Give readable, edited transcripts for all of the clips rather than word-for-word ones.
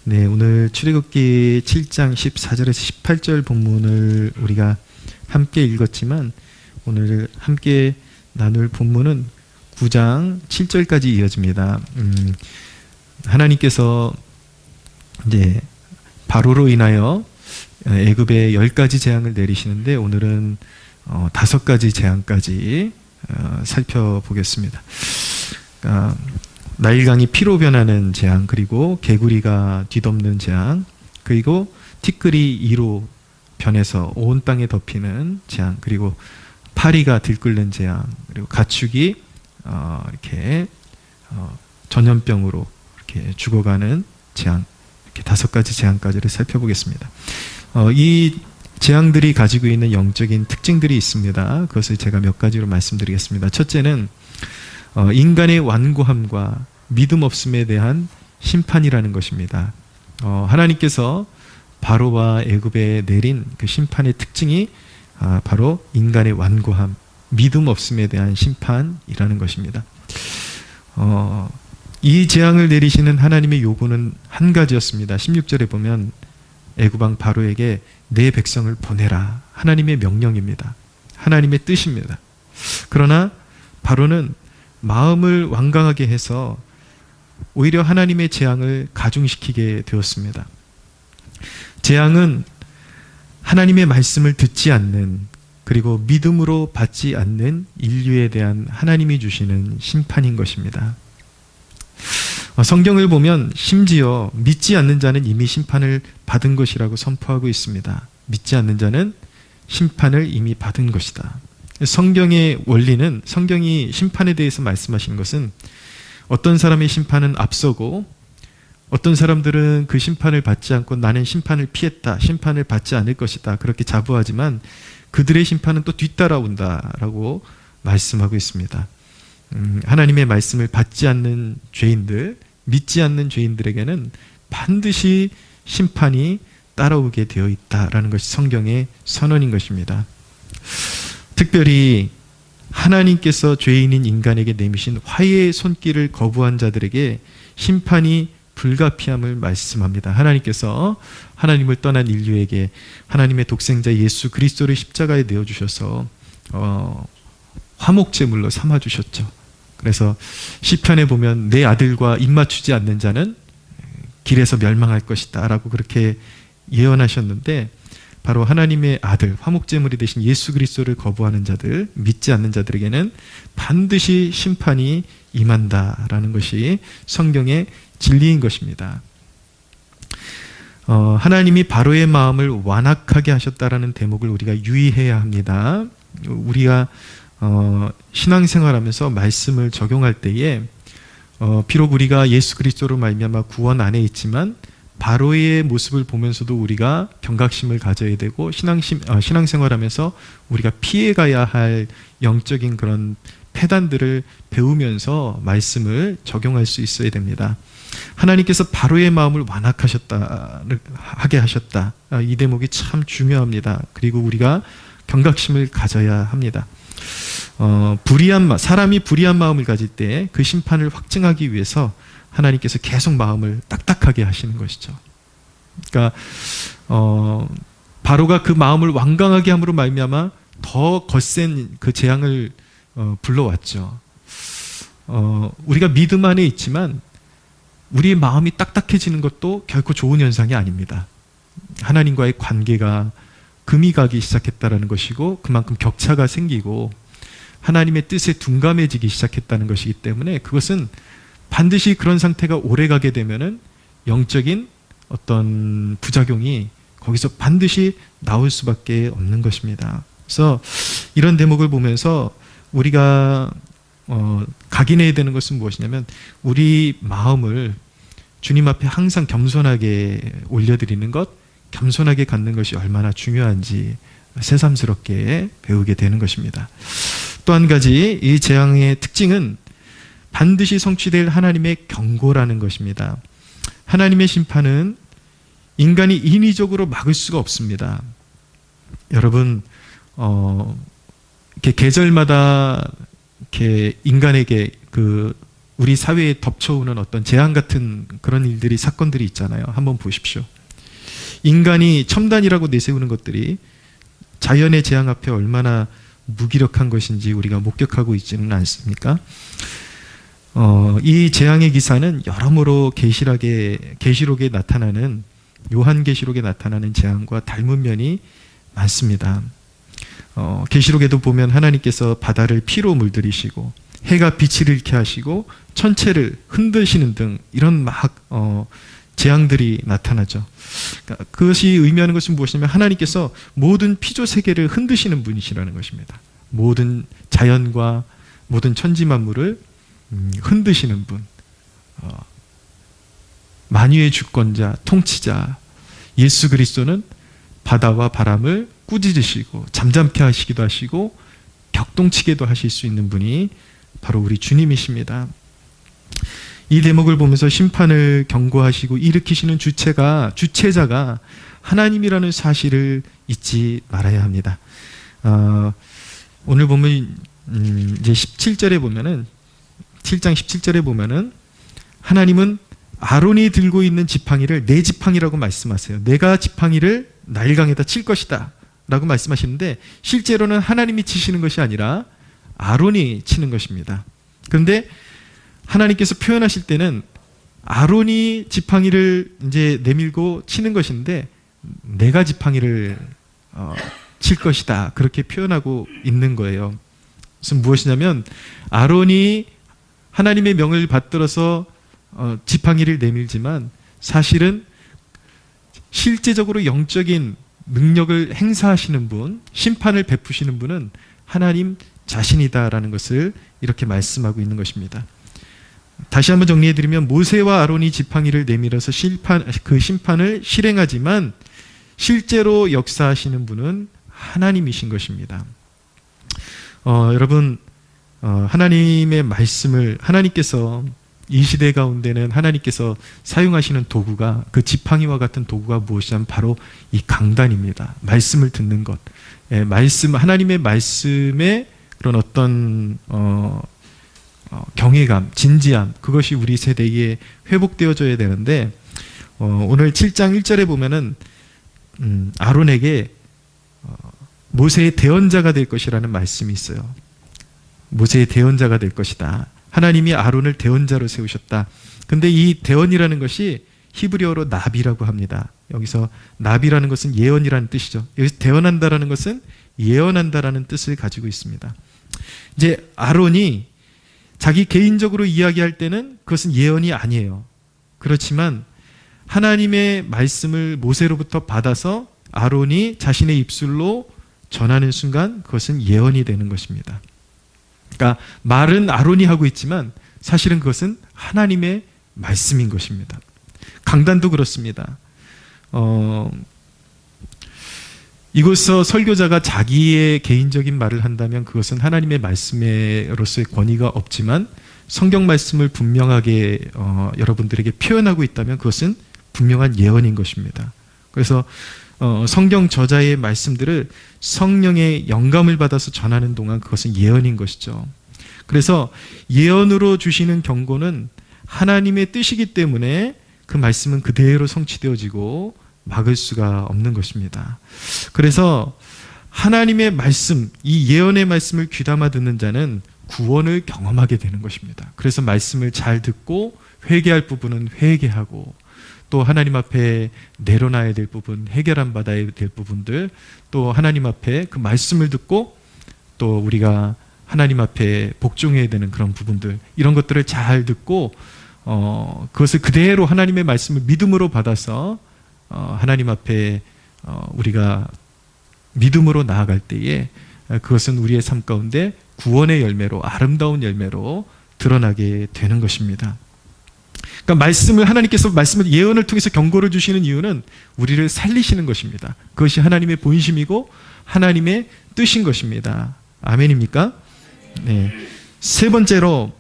네, 오늘 출애굽기 7장 14절에서 18절 본문을 우리가 함께 읽었지만 오늘 함께 나눌 본문은 9장 7절까지 이어집니다. 하나님께서 이제 바로로 인하여 애굽에 10가지 재앙을 내리시는데 오늘은 5가지 재앙까지 살펴보겠습니다. 나일강이 피로 변하는 재앙, 그리고 개구리가 뒤덮는 재앙, 그리고 티끌이 이로 변해서 온 땅에 덮이는 재앙, 그리고 파리가 들끓는 재앙, 그리고 가축이 이렇게 전염병으로 이렇게 죽어가는 재앙, 이렇게 5가지 재앙까지를 살펴보겠습니다. 이 재앙들이 가지고 있는 영적인 특징들이 있습니다. 그것을 제가 몇 가지로 말씀드리겠습니다. 첫째는 인간의 완고함과 믿음 없음에 대한 심판이라는 것입니다. 하나님께서 바로와 애굽에 내린 그 심판의 특징이 바로 인간의 완고함, 믿음 없음에 대한 심판이라는 것입니다. 이 재앙을 내리시는 하나님의 요구는 한 가지였습니다. 16절에 보면 애굽왕 바로에게 내 백성을 보내라. 하나님의 명령입니다. 하나님의 뜻입니다. 그러나 바로는 마음을 완강하게 해서 오히려 하나님의 재앙을 가중시키게 되었습니다. 재앙은 하나님의 말씀을 듣지 않는, 그리고 믿음으로 받지 않는 인류에 대한 하나님이 주시는 심판인 것입니다. 성경을 보면 심지어 믿지 않는 자는 이미 심판을 받은 것이라고 선포하고 있습니다. 믿지 않는 자는 심판을 이미 받은 것이다. 성경의 원리는, 성경이 심판에 대해서 말씀하시는 것은 어떤 사람의 심판은 앞서고 어떤 사람들은 그 심판을 받지 않고 나는 심판을 피했다, 심판을 받지 않을 것이다, 그렇게 자부하지만 그들의 심판은 또 뒤따라온다라고 말씀하고 있습니다. 하나님의 말씀을 받지 않는 죄인들, 믿지 않는 죄인들에게는 반드시 심판이 따라오게 되어 있다라는 것이 성경의 선언인 것입니다. 특별히 하나님께서 죄인인 인간에게 내미신 화해의 손길을 거부한 자들에게 심판이 불가피함을 말씀합니다. 하나님께서 하나님을 떠난 인류에게 하나님의 독생자 예수 그리스도를 십자가에 내어주셔서 화목제물로 삼아주셨죠. 그래서 시편에 보면 내 아들과 입맞추지 않는 자는 길에서 멸망할 것이다 라고 그렇게 예언하셨는데, 바로 하나님의 아들, 화목제물이 되신 예수 그리스도를 거부하는 자들, 믿지 않는 자들에게는 반드시 심판이 임한다라는 것이 성경의 진리인 것입니다. 하나님이 바로의 마음을 완악하게 하셨다라는 대목을 우리가 유의해야 합니다. 우리가 신앙생활하면서 말씀을 적용할 때에 비록 우리가 예수 그리스도로 말미암아 구원 안에 있지만 바로의 모습을 보면서도 우리가 경각심을 가져야 되고, 신앙생활하면서 우리가 피해가야 할 영적인 그런 패단들을 배우면서 말씀을 적용할 수 있어야 됩니다. 하나님께서 바로의 마음을 하게 하셨다. 이 대목이 참 중요합니다. 그리고 우리가 경각심을 가져야 합니다. 사람이 불의한 마음을 가질 때 그 심판을 확증하기 위해서 하나님께서 계속 마음을 딱딱하게 하시는 것이죠. 그러니까 바로가 그 마음을 완강하게 함으로 말미암아 더 거센 그 재앙을 불러왔죠. 우리가 믿음 안에 있지만 우리의 마음이 딱딱해지는 것도 결코 좋은 현상이 아닙니다. 하나님과의 관계가 금이 가기 시작했다는 것이고, 그만큼 격차가 생기고 하나님의 뜻에 둔감해지기 시작했다는 것이기 때문에, 그것은 반드시 그런 상태가 오래가게 되면은 영적인 어떤 부작용이 거기서 반드시 나올 수밖에 없는 것입니다. 그래서 이런 대목을 보면서 우리가 각인해야 되는 것은 무엇이냐면, 우리 마음을 주님 앞에 항상 겸손하게 올려드리는 것, 겸손하게 갖는 것이 얼마나 중요한지 새삼스럽게 배우게 되는 것입니다. 또 한 가지, 이 재앙의 특징은 반드시 성취될 하나님의 경고라는 것입니다. 하나님의 심판은 인간이 인위적으로 막을 수가 없습니다. 여러분, 이렇게 계절마다 이렇게 인간에게 우리 사회에 덮쳐오는 어떤 재앙 같은 그런 일들이, 사건들이 있잖아요. 한번 보십시오. 인간이 첨단이라고 내세우는 것들이 자연의 재앙 앞에 얼마나 무기력한 것인지 우리가 목격하고 있지는 않습니까? 이 재앙의 기사는 여러모로 계시록에 나타나는, 요한계시록에 나타나는 재앙과 닮은 면이 많습니다. 계시록에도 보면 하나님께서 바다를 피로 물들이시고 해가 빛을 잃게 하시고 천체를 흔드시는 등 이런 재앙들이 나타나죠. 그러니까 그것이 의미하는 것은 무엇이냐면 하나님께서 모든 피조 세계를 흔드시는 분이시라는 것입니다. 모든 자연과 모든 천지 만물을 흔드시는 분, 만유의 주권자, 통치자 예수 그리스도는 바다와 바람을 꾸짖으시고 잠잠케 하시기도 하시고 격동치게도 하실 수 있는 분이 바로 우리 주님이십니다. 이 대목을 보면서 심판을 경고하시고 일으키시는 주체자가 하나님이라는 사실을 잊지 말아야 합니다. 오늘 보면 이제 17절에 보면은, 7장 17절에 보면은 하나님은 아론이 들고 있는 지팡이를 내 지팡이라고 말씀하세요. 내가 지팡이를 나일강에다 칠 것이다 라고 말씀하시는데, 실제로는 하나님이 치시는 것이 아니라 아론이 치는 것입니다. 그런데 하나님께서 표현하실 때는 아론이 지팡이를 이제 내밀고 치는 것인데 내가 지팡이를 칠 것이다, 그렇게 표현하고 있는 거예요. 그것은 무엇이냐면 아론이 하나님의 명을 받들어서 지팡이를 내밀지만 사실은 실제적으로 영적인 능력을 행사하시는 분, 심판을 베푸시는 분은 하나님 자신이다라는 것을 이렇게 말씀하고 있는 것입니다. 다시 한번 정리해드리면 모세와 아론이 지팡이를 내밀어서 그 심판을 실행하지만 실제로 역사하시는 분은 하나님이신 것입니다. 여러분, 하나님의 말씀을, 하나님께서 이 시대 가운데는 하나님께서 사용하시는 도구가, 그 지팡이와 같은 도구가 무엇이냐면 바로 이 강단입니다. 말씀을 듣는 것, 하나님의 말씀에 그런 어떤 경외감, 진지함, 그것이 우리 세대에 회복되어져야 되는데, 오늘 7장 1절에 보면은 아론에게 모세의 대언자가 될 것이라는 말씀이 있어요. 모세의 대언자가 될 것이다. 하나님이 아론을 대언자로 세우셨다. 근데 이 대언이라는 것이 히브리어로 나비라고 합니다. 여기서 나비라는 것은 예언이라는 뜻이죠. 여기서 대언한다라는 것은 예언한다라는 뜻을 가지고 있습니다. 이제 아론이 자기 개인적으로 이야기할 때는 그것은 예언이 아니에요. 그렇지만 하나님의 말씀을 모세로부터 받아서 아론이 자신의 입술로 전하는 순간 그것은 예언이 되는 것입니다. 그러니까 말은 아론이 하고 있지만 사실은 그것은 하나님의 말씀인 것입니다. 강단도 그렇습니다. 이곳서 설교자가 자기의 개인적인 말을 한다면 그것은 하나님의 말씀으로서의 권위가 없지만 성경 말씀을 분명하게 여러분들에게 표현하고 있다면 그것은 분명한 예언인 것입니다. 그래서 성경 저자의 말씀들을 성령의 영감을 받아서 전하는 동안 그것은 예언인 것이죠. 그래서 예언으로 주시는 경고는 하나님의 뜻이기 때문에 그 말씀은 그대로 성취되어지고 막을 수가 없는 것입니다. 그래서 하나님의 말씀, 이 예언의 말씀을 귀담아 듣는 자는 구원을 경험하게 되는 것입니다. 그래서 말씀을 잘 듣고 회개할 부분은 회개하고, 또 하나님 앞에 내려놔야 될 부분, 해결한 받아야 될 부분들, 또 하나님 앞에 그 말씀을 듣고 또 우리가 하나님 앞에 복종해야 되는 그런 부분들, 이런 것들을 잘 듣고 그것을 그대로 하나님의 말씀을 믿음으로 받아서 하나님 앞에 우리가 믿음으로 나아갈 때에 그것은 우리의 삶 가운데 구원의 열매로, 아름다운 열매로 드러나게 되는 것입니다. 그러니까 하나님께서 말씀을, 예언을 통해서 경고를 주시는 이유는 우리를 살리시는 것입니다. 그것이 하나님의 본심이고 하나님의 뜻인 것입니다. 아멘입니까? 네. 세 번째로,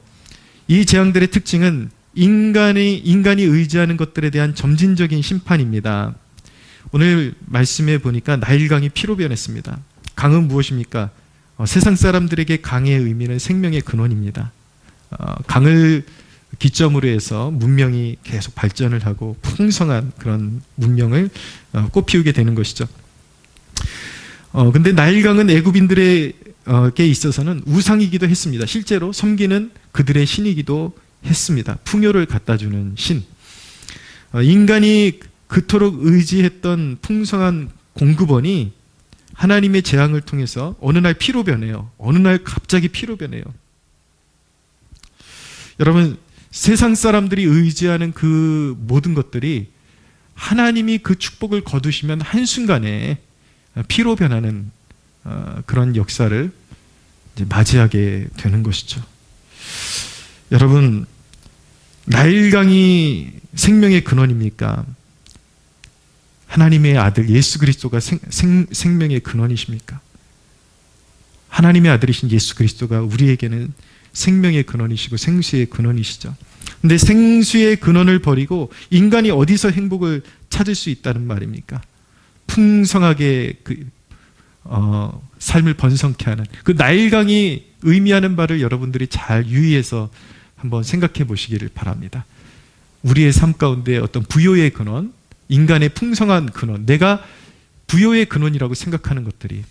이 재앙들의 특징은 인간이 의지하는 것들에 대한 점진적인 심판입니다. 오늘 말씀에 보니까 나일강이 피로 변했습니다. 강은 무엇입니까? 세상 사람들에게 강의 의미는 생명의 근원입니다. 강을 기점으로 해서 문명이 계속 발전을 하고 풍성한 그런 문명을 꽃피우게 되는 것이죠. 근데 나일강은 애굽인들에게 있어서는 우상이기도 했습니다. 실제로 섬기는 그들의 신이기도 했습니다. 풍요를 갖다주는 신. 인간이 그토록 의지했던 풍성한 공급원이 하나님의 재앙을 통해서 어느 날 피로 변해요. 어느 날 갑자기 피로 변해요. 여러분, 세상 사람들이 의지하는 그 모든 것들이 하나님이 그 축복을 거두시면 한순간에 피로 변하는 그런 역사를 이제 맞이하게 되는 것이죠. 여러분, 나일강이 생명의 근원입니까? 하나님의 아들 예수 그리스도가 생명의 근원이십니까? 하나님의 아들이신 예수 그리스도가 우리에게는 생명의 근원이시고 생수의 근원이시죠. 근데 생수의 근원을 버리고 인간이 어디서 행복을 찾을 수 있다는 말입니까? 풍성하게 삶을 번성케 하는 그 나일강이 의미하는 바를 여러분들이 잘 유의해서 한번 생각해 보시기를 바랍니다. 우리의 삶 가운데 어떤 부요의 근원, 인간의 풍성한 근원, 내가 부요의 근원이라고 생각하는 것들이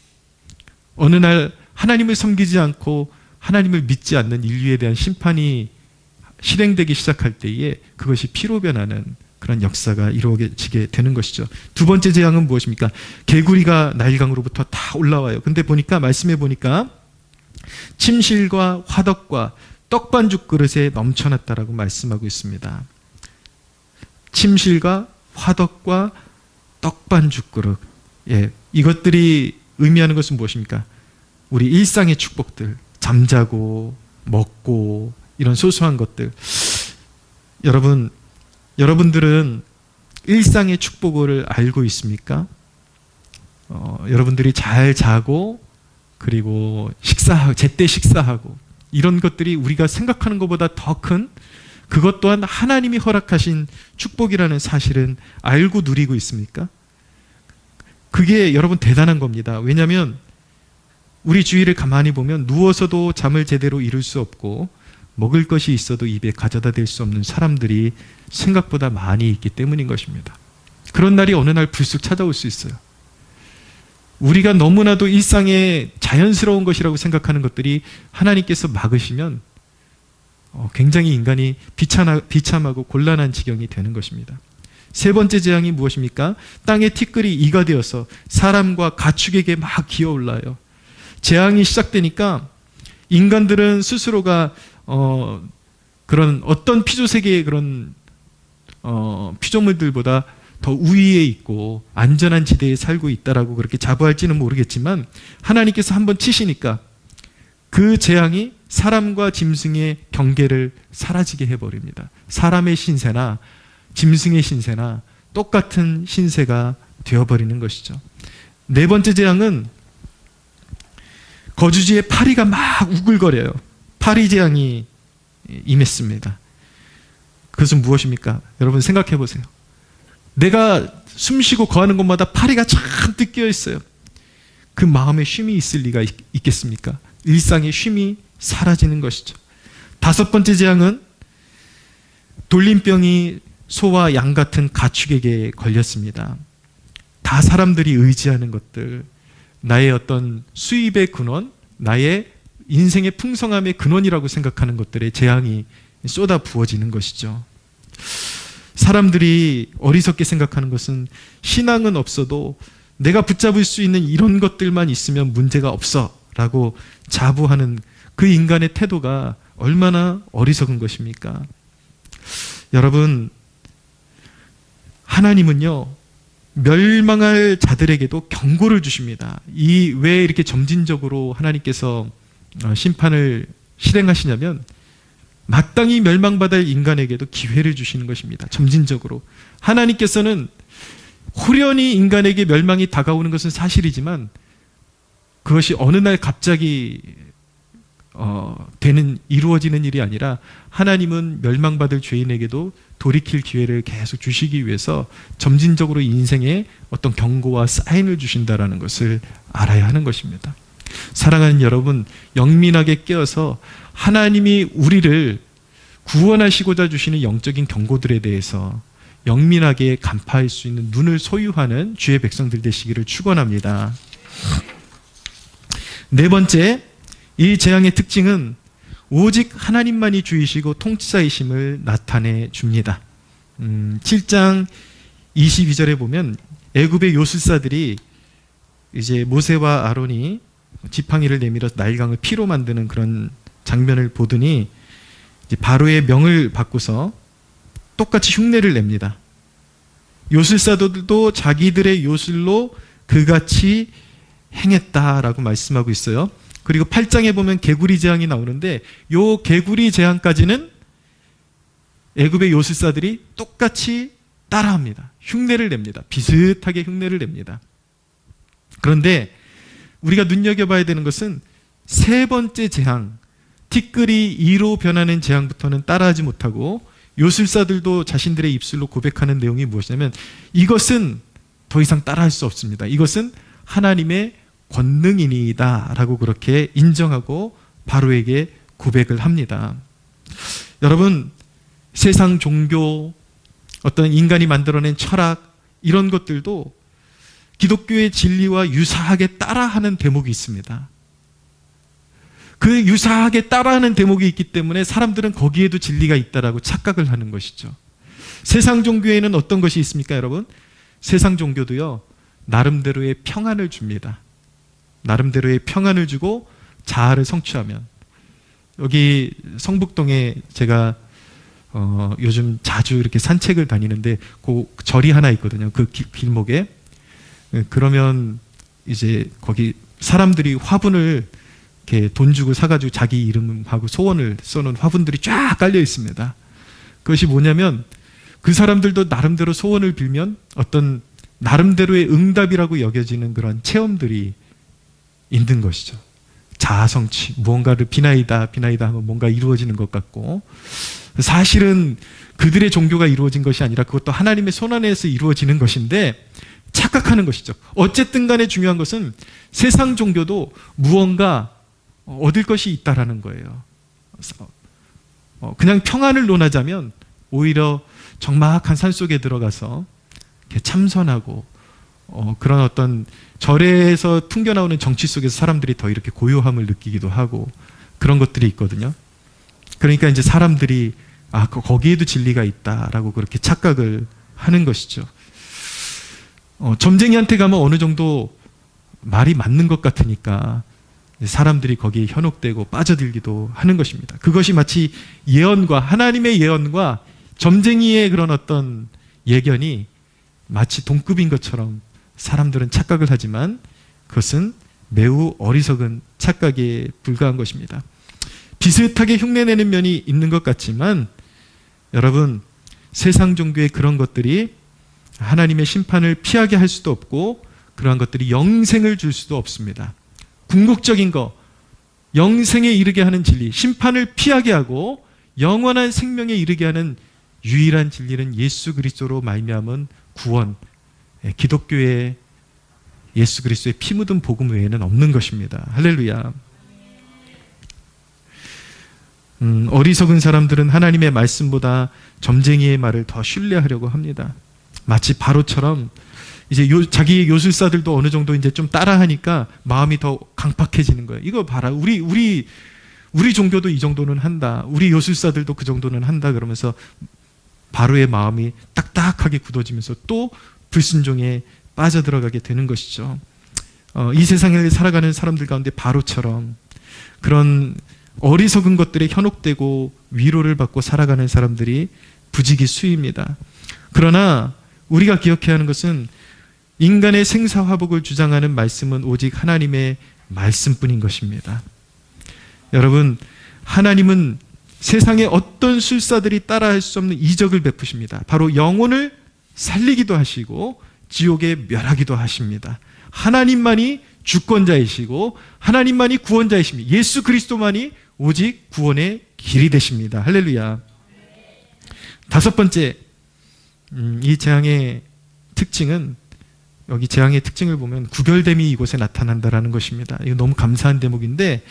어느 날 하나님을 섬기지 않고 하나님을 믿지 않는 인류에 대한 심판이 실행되기 시작할 때에 그것이 피로 변하는 그런 역사가 이루어지게 되는 것이죠. 두 번째 재앙은 무엇입니까? 개구리가 나일강으로부터 다 올라와요. 근데 말씀해 보니까 침실과 화덕과 떡반죽 그릇에 넘쳐났다라고 말씀하고 있습니다. 침실과 화덕과 떡반죽 그릇. 예, 이것들이 의미하는 것은 무엇입니까? 우리 일상의 축복들, 잠자고 먹고 이런 소소한 것들. 여러분들은 일상의 축복을 알고 있습니까? 여러분들이 잘 자고 그리고 제때 식사하고 이런 것들이 우리가 생각하는 것보다 더 큰 그것 또한 하나님이 허락하신 축복이라는 사실은 알고 누리고 있습니까? 그게 여러분 대단한 겁니다. 왜냐하면 우리 주위를 가만히 보면 누워서도 잠을 제대로 이룰 수 없고 먹을 것이 있어도 입에 가져다 댈 수 없는 사람들이 생각보다 많이 있기 때문인 것입니다. 그런 날이 어느 날 불쑥 찾아올 수 있어요. 우리가 너무나도 일상에 자연스러운 것이라고 생각하는 것들이 하나님께서 막으시면 굉장히 인간이 비참하고 곤란한 지경이 되는 것입니다. 세 번째 재앙이 무엇입니까? 땅의 티끌이 이가 되어서 사람과 가축에게 막 기어올라요. 재앙이 시작되니까 인간들은 스스로가 그런 어떤 피조세계의 그런 피조물들보다 더 우위에 있고 안전한 지대에 살고 있다라고 그렇게 자부할지는 모르겠지만 하나님께서 한번 치시니까 그 재앙이 사람과 짐승의 경계를 사라지게 해버립니다. 사람의 신세나 짐승의 신세나 똑같은 신세가 되어버리는 것이죠. 네 번째 재앙은 거주지에 파리가 막 우글거려요. 파리 재앙이 임했습니다. 그것은 무엇입니까? 여러분 생각해 보세요. 내가 숨쉬고 거하는 곳마다 파리가 잔뜩 끼어 있어요. 그 마음에 쉼이 있을 리가 있겠습니까? 일상의 쉼이 사라지는 것이죠. 다섯 번째 재앙은 돌림병이 소와 양 같은 가축에게 걸렸습니다. 다 사람들이 의지하는 것들, 나의 어떤 수입의 근원, 나의 인생의 풍성함의 근원이라고 생각하는 것들의 재앙이 쏟아 부어지는 것이죠. 사람들이 어리석게 생각하는 것은 신앙은 없어도 내가 붙잡을 수 있는 이런 것들만 있으면 문제가 없어 라고 자부하는 그 인간의 태도가 얼마나 어리석은 것입니까? 여러분, 하나님은요 멸망할 자들에게도 경고를 주십니다. 왜 이렇게 점진적으로 하나님께서 심판을 실행하시냐면 마땅히 멸망받을 인간에게도 기회를 주시는 것입니다. 점진적으로. 하나님께서는 호련히 인간에게 멸망이 다가오는 것은 사실이지만 그것이 어느 날 갑자기 이루어지는 일이 아니라 하나님은 멸망받을 죄인에게도 돌이킬 기회를 계속 주시기 위해서 점진적으로 인생에 어떤 경고와 사인을 주신다라는 것을 알아야 하는 것입니다. 사랑하는 여러분, 영민하게 깨어서 하나님이 우리를 구원하시고자 주시는 영적인 경고들에 대해서 영민하게 간파할 수 있는 눈을 소유하는 주의 백성들 되시기를 축원합니다. 네 번째, 이 재앙의 특징은 오직 하나님만이 주이시고 통치자이심을 나타내 줍니다. 7장 22절에 보면 애굽의 요술사들이 이제 모세와 아론이 지팡이를 내밀어서 나일강을 피로 만드는 그런 장면을 보더니 이제 바로의 명을 받고서 똑같이 흉내를 냅니다. 요술사들도 자기들의 요술로 그같이 행했다라고 말씀하고 있어요. 그리고 8장에 보면 개구리 재앙이 나오는데 요 개구리 재앙까지는 애굽의 요술사들이 똑같이 따라합니다. 흉내를 냅니다. 비슷하게 흉내를 냅니다. 그런데 우리가 눈여겨봐야 되는 것은 세 번째 재앙, 티끌이 이로 변하는 재앙부터는 따라하지 못하고 요술사들도 자신들의 입술로 고백하는 내용이 무엇이냐면 이것은 더 이상 따라할 수 없습니다. 이것은 하나님의 권능이니이다 라고 그렇게 인정하고 바로에게 고백을 합니다. 여러분, 세상 종교, 어떤 인간이 만들어낸 철학, 이런 것들도 기독교의 진리와 유사하게 따라하는 대목이 있습니다. 그 유사하게 따라하는 대목이 있기 때문에 사람들은 거기에도 진리가 있다라고 착각을 하는 것이죠. 세상 종교에는 어떤 것이 있습니까, 여러분? 세상 종교도요, 나름대로의 평안을 줍니다. 나름대로의 평안을 주고 자아를 성취하면. 여기 성북동에 제가 요즘 자주 이렇게 산책을 다니는데 그 절이 하나 있거든요. 그 길목에. 그러면 이제 거기 사람들이 화분을 이렇게 돈 주고 사가지고 자기 이름하고 소원을 써놓은 화분들이 쫙 깔려 있습니다. 그것이 뭐냐면 그 사람들도 나름대로 소원을 빌면 어떤 나름대로의 응답이라고 여겨지는 그런 체험들이 있는 것이죠. 자아성취, 무언가를 비나이다 하면 뭔가 이루어지는 것 같고, 사실은 그들의 종교가 이루어진 것이 아니라 그것도 하나님의 손 안에서 이루어지는 것인데 착각하는 것이죠. 어쨌든 간에 중요한 것은 세상 종교도 무언가 얻을 것이 있다라는 거예요. 그냥 평안을 논하자면 오히려 적막한 산속에 들어가서 이렇게 참선하고 그런 어떤 절에서 풍겨나오는 정치 속에서 사람들이 더 이렇게 고요함을 느끼기도 하고 그런 것들이 있거든요. 그러니까 이제 사람들이 거기에도 진리가 있다라고 그렇게 착각을 하는 것이죠. 점쟁이한테 가면 어느 정도 말이 맞는 것 같으니까 사람들이 거기에 현혹되고 빠져들기도 하는 것입니다. 그것이 마치 예언과 하나님의 예언과 점쟁이의 그런 어떤 예견이 마치 동급인 것처럼 사람들은 착각을 하지만 그것은 매우 어리석은 착각에 불과한 것입니다. 비슷하게 흉내내는 면이 있는 것 같지만 여러분, 세상 종교의 그런 것들이 하나님의 심판을 피하게 할 수도 없고 그러한 것들이 영생을 줄 수도 없습니다. 궁극적인 거, 영생에 이르게 하는 진리, 심판을 피하게 하고 영원한 생명에 이르게 하는 유일한 진리는 예수 그리스도로 말미암은 구원, 기독교의 예수 그리스도의 피 묻은 복음 외에는 없는 것입니다. 할렐루야. 어리석은 사람들은 하나님의 말씀보다 점쟁이의 말을 더 신뢰하려고 합니다. 마치 바로처럼 이제 자기 요술사들도 어느 정도 이제 좀 따라하니까 마음이 더 강팍해지는 거예요. 이거 봐라, 우리 종교도 이 정도는 한다. 우리 요술사들도 그 정도는 한다. 그러면서 바로의 마음이 딱딱하게 굳어지면서 또 불순종에 빠져들어가게 되는 것이죠. 이 세상을 살아가는 사람들 가운데 바로처럼 그런 어리석은 것들에 현혹되고 위로를 받고 살아가는 사람들이 부지기수입니다. 그러나 우리가 기억해야 하는 것은 인간의 생사화복을 주장하는 말씀은 오직 하나님의 말씀뿐인 것입니다. 여러분, 하나님은 세상의 어떤 술사들이 따라할 수 없는 이적을 베푸십니다. 바로 영혼을 살리기도 하시고 지옥에 멸하기도 하십니다. 하나님만이 주권자이시고 하나님만이 구원자이십니다. 예수 그리스도만이 오직 구원의 길이 되십니다. 할렐루야. 다섯 번째, 이 재앙의 특징은, 여기 재앙의 특징을 보면 구별됨이 이곳에 나타난다라는 것입니다. 이거 너무 감사한 대목인데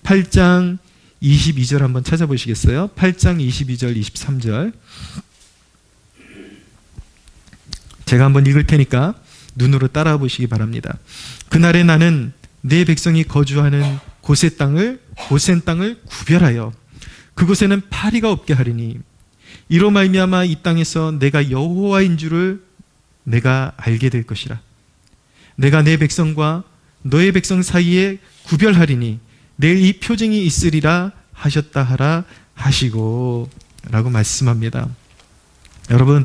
8장 22절 한번 찾아보시겠어요? 8장 22절, 23절. 제가 한번 읽을 테니까 눈으로 따라와 보시기 바랍니다. 그날에 나는 내 백성이 거주하는 고센 땅을 구별하여 그곳에는 파리가 없게 하리니 이로 말미암아 이 땅에서 내가 여호와인 줄을 내가 알게 될 것이라. 내가 내 백성과 너의 백성 사이에 구별하리니 내일 이 표징이 있으리라 하셨다 하라 하시고 라고 말씀합니다. 여러분,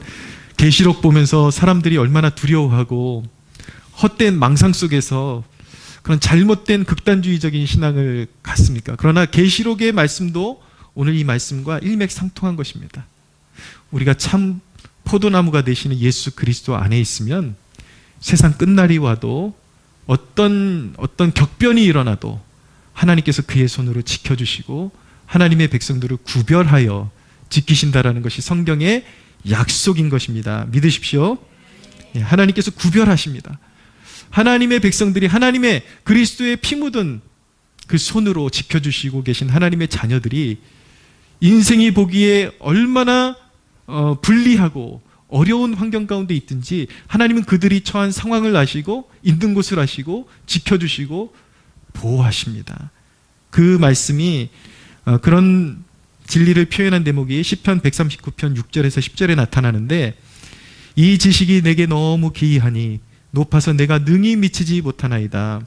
계시록 보면서 사람들이 얼마나 두려워하고 헛된 망상 속에서 그런 잘못된 극단주의적인 신앙을 갖습니까? 그러나 계시록의 말씀도 오늘 이 말씀과 일맥상통한 것입니다. 우리가 참 포도나무가 되시는 예수 그리스도 안에 있으면 세상 끝날이 와도 어떤 격변이 일어나도 하나님께서 그의 손으로 지켜주시고 하나님의 백성들을 구별하여 지키신다라는 것이 성경의 약속인 것입니다. 믿으십시오. 하나님께서 구별하십니다. 하나님의 백성들이 하나님의 그리스도의 피 묻은 그 손으로 지켜주시고 계신 하나님의 자녀들이 인생이 보기에 얼마나 불리하고 어려운 환경 가운데 있든지 하나님은 그들이 처한 상황을 아시고 있는 곳을 아시고 지켜주시고 보호하십니다. 그 말씀이 그런 진리를 표현한 대목이 시편 139편 6절에서 10절에 나타나는데 이 지식이 내게 너무 기이하니 높아서 내가 능히 미치지 못하나이다.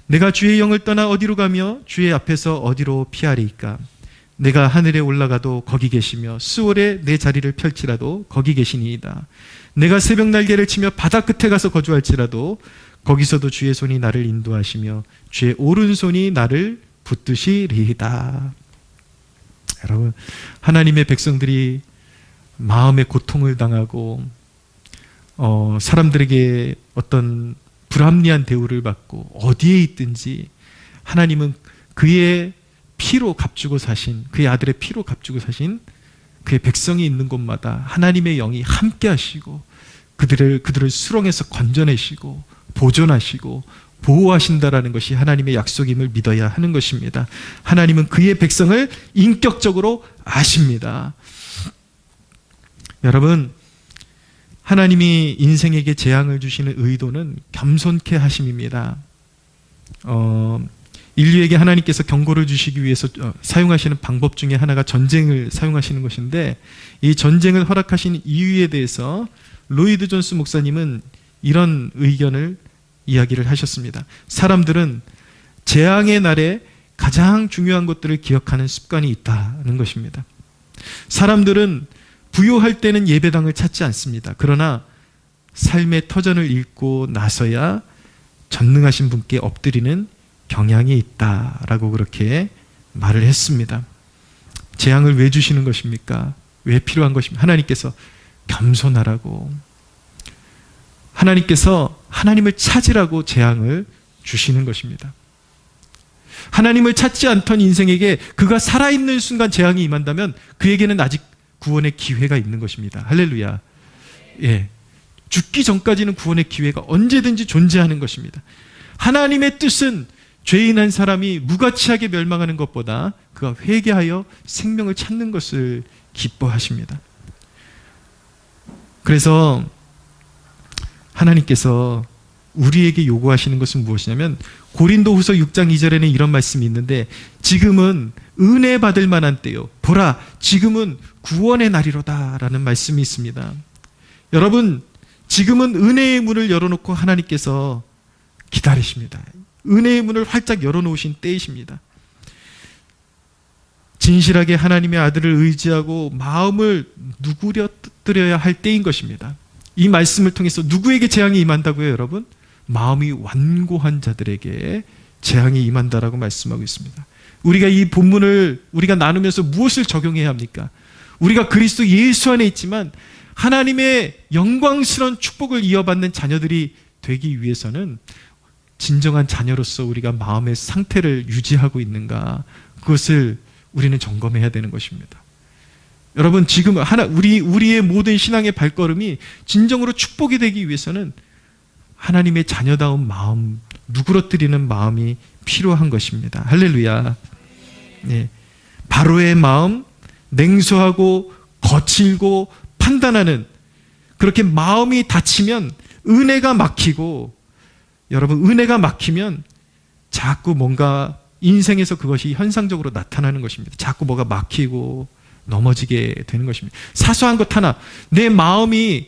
내가 주의 영을 떠나 어디로 가며 주의 앞에서 어디로 피하리이까. 내가 하늘에 올라가도 거기 계시며 수월에 내 자리를 펼치라도 거기 계시니이다. 내가 새벽 날개를 치며 바다 끝에 가서 거주할지라도 거기서도 주의 손이 나를 인도하시며 주의 오른손이 나를 붙드시리이다. 여러분, 하나님의 백성들이 마음의 고통을 당하고 사람들에게 어떤 불합리한 대우를 받고 어디에 있든지 하나님은 그의 피로 값주고 사신, 그의 아들의 피로 값주고 사신 그의 백성이 있는 곳마다 하나님의 영이 함께 하시고 그들을 수렁에서 건져내시고 보존하시고 보호하신다라는 것이 하나님의 약속임을 믿어야 하는 것입니다. 하나님은 그의 백성을 인격적으로 아십니다. 여러분, 하나님이 인생에게 재앙을 주시는 의도는 겸손케 하심입니다. 인류에게 하나님께서 경고를 주시기 위해서 사용하시는 방법 중에 하나가 전쟁을 사용하시는 것인데 이 전쟁을 허락하신 이유에 대해서 로이드 존스 목사님은 이런 의견을 이야기를 하셨습니다. 사람들은 재앙의 날에 가장 중요한 것들을 기억하는 습관이 있다는 것입니다. 사람들은 부요할 때는 예배당을 찾지 않습니다. 그러나 삶의 터전을 읽고 나서야 전능하신 분께 엎드리는 경향이 있다라고 그렇게 말을 했습니다. 재앙을 왜 주시는 것입니까? 왜 필요한 것입니까? 하나님께서 겸손하라고, 하나님께서 하나님을 찾으라고 재앙을 주시는 것입니다. 하나님을 찾지 않던 인생에게 그가 살아있는 순간 재앙이 임한다면 그에게는 아직 구원의 기회가 있는 것입니다. 할렐루야. 예. 죽기 전까지는 구원의 기회가 언제든지 존재하는 것입니다. 하나님의 뜻은 죄인 한 사람이 무가치하게 멸망하는 것보다 그가 회개하여 생명을 찾는 것을 기뻐하십니다. 그래서 하나님께서 우리에게 요구하시는 것은 무엇이냐면 고린도후서 6장 2절에는 이런 말씀이 있는데 지금은 은혜 받을 만한 때요. 보라, 지금은 구원의 날이로다 라는 말씀이 있습니다. 여러분, 지금은 은혜의 문을 열어놓고 하나님께서 기다리십니다. 은혜의 문을 활짝 열어놓으신 때이십니다. 진실하게 하나님의 아들을 의지하고 마음을 누구려뜨려야 할 때인 것입니다. 이 말씀을 통해서 누구에게 재앙이 임한다고요, 여러분? 마음이 완고한 자들에게 재앙이 임한다라고 말씀하고 있습니다. 우리가 이 본문을 우리가 나누면서 무엇을 적용해야 합니까? 우리가 그리스도 예수 안에 있지만 하나님의 영광스러운 축복을 이어받는 자녀들이 되기 위해서는 진정한 자녀로서 우리가 마음의 상태를 유지하고 있는가, 그것을 우리는 점검해야 되는 것입니다. 여러분, 지금 우리의 모든 신앙의 발걸음이 진정으로 축복이 되기 위해서는 하나님의 자녀다운 마음, 누그러뜨리는 마음이 필요한 것입니다. 할렐루야. 네. 바로의 마음, 냉소하고 거칠고 판단하는, 그렇게 마음이 닫히면 은혜가 막히고, 여러분, 은혜가 막히면 자꾸 뭔가 인생에서 그것이 현상적으로 나타나는 것입니다. 자꾸 뭐가 막히고 넘어지게 되는 것입니다. 사소한 것 하나, 내 마음이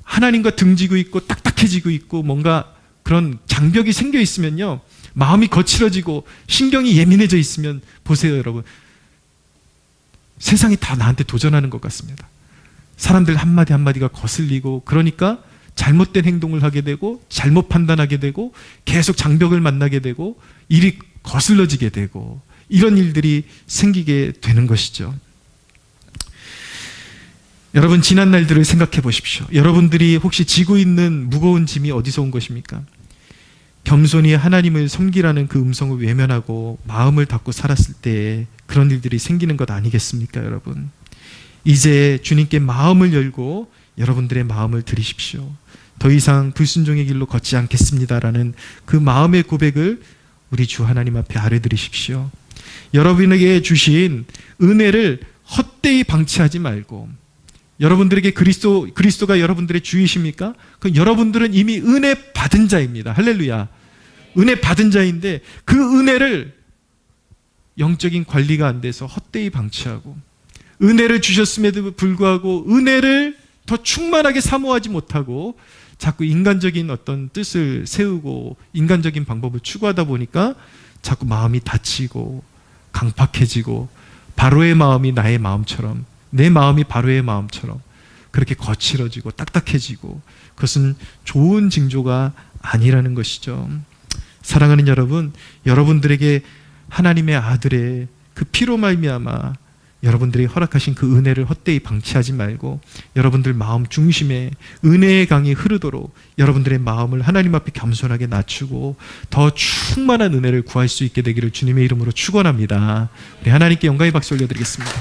하나님과 등지고 있고 딱딱해지고 있고 뭔가 그런 장벽이 생겨 있으면요, 마음이 거칠어지고 신경이 예민해져 있으면 보세요, 여러분. 세상이 다 나한테 도전하는 것 같습니다. 사람들 한마디 한마디가 거슬리고, 그러니까 잘못된 행동을 하게 되고 잘못 판단하게 되고 계속 장벽을 만나게 되고 일이 거슬러지게 되고, 이런 일들이 생기게 되는 것이죠. 여러분, 지난 날들을 생각해 보십시오. 여러분들이 혹시 지고 있는 무거운 짐이 어디서 온 것입니까? 겸손히 하나님을 섬기라는 그 음성을 외면하고 마음을 닫고 살았을 때 그런 일들이 생기는 것 아니겠습니까, 여러분? 이제 주님께 마음을 열고 여러분들의 마음을 드리십시오. 더 이상 불순종의 길로 걷지 않겠습니다라는 그 마음의 고백을 우리 주 하나님 앞에 아뢰드리십시오. 여러분에게 주신 은혜를 헛되이 방치하지 말고, 여러분들에게 그리스도가 여러분들의 주이십니까? 그 여러분들은 이미 은혜 받은 자입니다. 할렐루야. 은혜 받은 자인데 그 은혜를 영적인 관리가 안 돼서 헛되이 방치하고, 은혜를 주셨음에도 불구하고 은혜를 더 충만하게 사모하지 못하고 자꾸 인간적인 어떤 뜻을 세우고 인간적인 방법을 추구하다 보니까 자꾸 마음이 닫히고 강팍해지고, 바로의 마음이 나의 마음처럼, 내 마음이 바로의 마음처럼 그렇게 거칠어지고 딱딱해지고, 그것은 좋은 징조가 아니라는 것이죠. 사랑하는 여러분, 여러분들에게 하나님의 아들의 그 피로 말미암아 여러분들이 허락하신 그 은혜를 헛되이 방치하지 말고 여러분들 마음 중심에 은혜의 강이 흐르도록 여러분들의 마음을 하나님 앞에 겸손하게 낮추고 더 충만한 은혜를 구할 수 있게 되기를 주님의 이름으로 축원합니다. 우리 하나님께 영광의 박수 올려드리겠습니다.